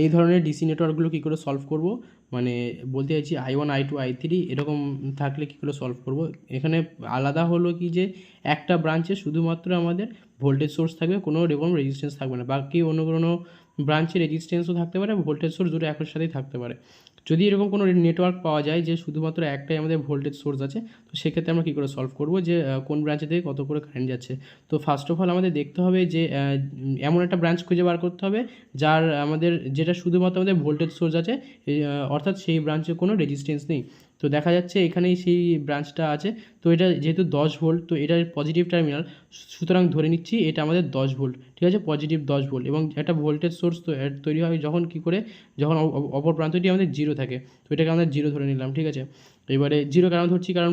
এই ধরনের ডিসি নেটওয়ার্কগুলো কী করে সলভ করব, মানে বলতে চাইছি I1 I2 I3 এরকম থাকলে কী করে সলভ করব। এখানে আলাদা হলো কি যে একটা ব্রাঞ্চে শুধুমাত্র আমাদের ভোল্টেজ সোর্স থাকবে, কোনো এরকম রেজিস্ট্যান্স থাকবে না। বাকি অন্য কোনো ব্রাঞ্চে রেজিস্ট্যান্সও থাকতে পারে, ভোল্টেজ সোর্স দুটো একই সাথেই থাকতে পারে। যদি এরকম কোনো নেটওয়ার্ক পাওয়া যায় যে শুধুমাত্র একটাই আমাদের ভোল্টেজ সোর্স আছে, তো সেক্ষেত্রে আমরা কী করে সলভ করব যে কোন ব্রাঞ্চে থেকে কত করে কারেন্ট যাচ্ছে। তো ফার্স্ট অফ অল আমাদের দেখতে হবে যে এমন একটা ব্রাঞ্চ খুঁজে বার করতে হবে যার আমাদের যেটা শুধুমাত্র আমাদের ভোল্টেজ সোর্স আছে, অর্থাৎ সেই ব্রাঞ্চে কোনো রেজিস্ট্যান্স নেই। তো দেখা যাচ্ছে এখানেই সেই ব্রাঞ্চটা আছে। তো এটা যেহেতু 10 ভোল্ট, তো এটার পজিটিভ টার্মিনাল, সুতরাং ধরে নিচ্ছি এটা আমাদের 10 ভোল্ট, ঠিক আছে, পজিটিভ 10 ভোল্ট। এবং একটা ভোল্টেজ সোর্স তৈরি হয় যখন কী করে, যখন অপর প্রান্তটি আমাদের জিরো থাকে, তো এটাকে আমরা জিরো ধরে নিলাম, ঠিক আছে। এবারে জিরো কেন ধরছি, কারণ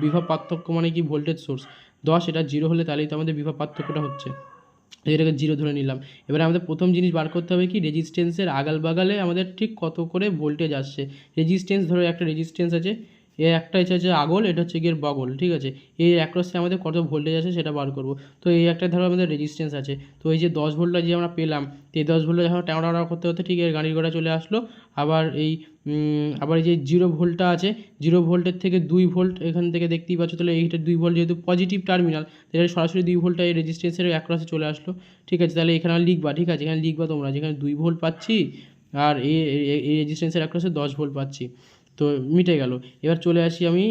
বিভব পার্থক্য মানে কি ভোল্টেজ সোর্স 10, এটা জিরো হলে তাহলেই তো আমাদের বিভব পার্থক্যটা হচ্ছে, এটাকে জিরো ধরে নিলাম। এবারে আমাদের প্রথম জিনিস বার করতে হবে কি, রেজিস্ট্যান্সের আগাল বাগালে আমাদের ঠিক কত করে ভোল্টেজ আসছে। রেজিস্ট্যান্স ধরো একটা রেজিস্ট্যান্স আছে, এ একটা হচ্ছে আগল, এটা হচ্ছে গিয়ে বগল, ঠিক আছে। এই অ্যাক্রসে আমাদের কত ভোল্টেজ আছে সেটা বার করব। তো এই একটা ধরো আমাদের রেজিস্ট্যান্স আছে, তো এই যে 10 ভোল্টটা যে আমরা পেলাম, তো এই 10 ভোল্টটা যখন টানা টানা করতে করতে ঠিক এর গাড়ির ঘোড়া চলে আসলো। আবার আবার এই যে 0 ভোল্টটা আছে, 0 ভোল্টের থেকে 2 ভোল্ট এখান থেকে দেখতেই পাচ্ছ, তাহলে এইটা 2 ভোল্ট যেহেতু পজিটিভ টার্মিনাল, তাহলে সরাসরি 2 ভোল্টটা এই রেজিস্ট্যান্সের অ্যাক্রসে চলে আসলো, ঠিক আছে। তাহলে এখানে লিখবা, ঠিক আছে, এখানে লিখবা তোমরা যেখানে 2 ভোল্ট পাচ্ছি আর এই রেজিস্ট্যান্সের অ্যাক্রসে 10 ভোল্ট পাচ্ছি, তো মিটে গেল। এবার চলে আসি আমি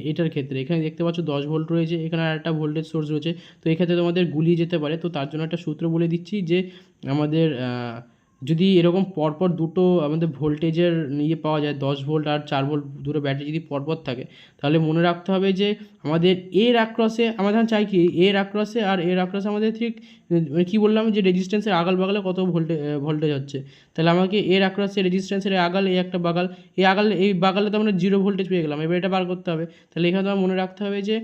এইটার ক্ষেত্রে, এখানে দেখতে পাচ্ছ 10 ভোল্ট রয়েছে, এখানে আর একটা ভোল্টেজ সোর্স রয়েছে। তো এক্ষেত্রে তোমাদের গুলিয়ে যেতে পারে, তো তার জন্য একটা সূত্র বলে দিচ্ছি যে আমাদের যদি এরকম পরপর দুটো আমাদের ভোল্টেজের পাওয়া যায়, 10 ভোল্ট আর 4 ভোল্ট দুটো ব্যাটারি যদি পরপর থাকে, তাহলে মনে রাখতে হবে যে আমাদের এর অ্যাক্রসে আমরা চাই কি, এর অ্যাক্রসে আর এর অ্যাক্রসে আমাদের ঠিক কী বললাম যে রেজিস্ট্যান্সের আগাল বাগালে কত ভোল্টেজ হচ্ছে। তাহলে আমাকে এর অ্যাক্রসে রেজিস্ট্যান্সের আগাল, এই একটা বাগাল, এই বাগালে তো আমরা 0 ভোল্টেজ পেয়ে গেলাম। এবার এটা বার করতে হবে। তাহলে এখানে তোমার মনে রাখতে হবে যে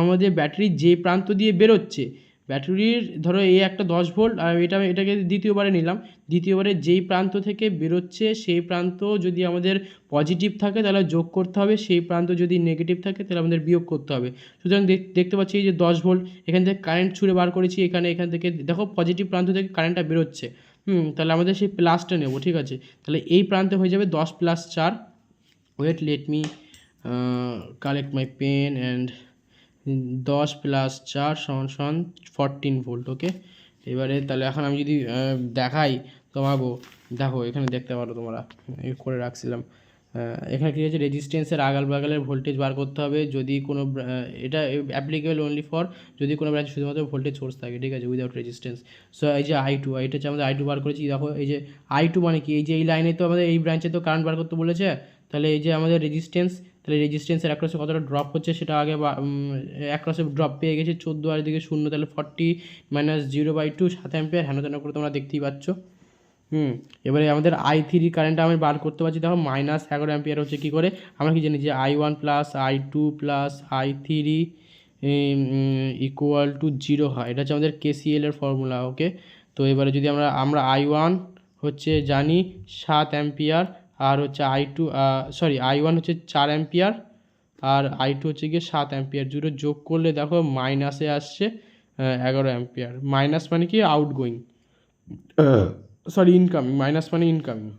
আমাদের ব্যাটারি যে প্রান্ত দিয়ে বেরোচ্ছে, ব্যাটারির ধরো এই একটা 10 ভোল্ট, আর এটাকে দ্বিতীয়বারে নিলাম, দ্বিতীয়বারে যেই প্রান্ত থেকে বেরোচ্ছে সেই প্রান্ত যদি আমাদের পজিটিভ থাকে তাহলে যোগ করতে হবে, সেই প্রান্ত যদি নেগেটিভ থাকে তাহলে আমাদের বিয়োগ করতে হবে। সুতরাং দেখতে পাচ্ছি এই যে 10 ভোল্ট, এখান থেকে কারেন্ট ছুঁড়ে বার করেছি, এখান থেকে দেখো পজিটিভ প্রান্ত থেকে কারেন্টটা বেরোচ্ছে, তাহলে আমাদের সেই প্লাসটা নেব, ঠিক আছে। তাহলে এই প্রান্তে হয়ে যাবে 10 + 4, wait let me collect my pen and 10 + 4 = 14 volt, okay. এবারে তাহলে এখন আমি যদি দেখাই তোমাকে, দেখো এখানে দেখতে পারো তোমরা, করে রাখছিলাম। এখানে কী হচ্ছে, রেজিস্ট্যান্সের আগাল বাগালের ভোল্টেজ বার করতে হবে যদি কোনো, এটা অ্যাপ্লিকেবল অনলি ফর যদি কোনো ব্রাঞ্চে শুধুমাত্র ভোল্টেজ সোর্স থাকে, ঠিক আছে, উইদাউট রেজিস্ট্যান্স। সো এই যে I2, এটা হচ্ছে আমাদের I2 বার করেছি। দেখো এই যে I2 মানে কি, এই যে এই লাইনে তো আমাদের এই ব্রাঞ্চে তো কারেন্ট বার করতে বলেছে, তাহলে এই যে আমাদের রেজিস্ট্যান্স, তাহলে রেজিস্ট্যান্সের অ্যাক্রসে কতটা ড্রপ হচ্ছে সেটা আগে অ্যাক্রসে ড্রপ পেয়ে গেছে 14, আর এদিকে 0, তাহলে 40 - 0/2 7 অ্যাম্পিয়ার, হেন তেন করে তোমরা দেখতেই পাচ্ছ। এবারে আমাদের I3 কারেন্টটা আমি বার করতে পারছি, দেখো -11 অ্যাম্পিয়ার হচ্ছে। কী করে আমরা কি জানি যে I1 + I2 + I3 = 0 হয়, এটা হচ্ছে আমাদের KCL এর ফর্মুলা, ওকে। তো এবারে যদি আমরা I1 হচ্ছে জানি 7 অ্যাম্পিয়ার, আর হচ্ছে I1 হচ্ছে 4 অ্যাম্পিয়ার, আর I2 হচ্ছে গিয়ে 7 অ্যাম্পিয়ার, দুটো যোগ করলে দেখো মাইনাসে আসছে 11 অ্যাম্পিয়ার। মাইনাস মানে কি আউটগোয়িং, ইনকামিং, মাইনাস মানে ইনকামিং।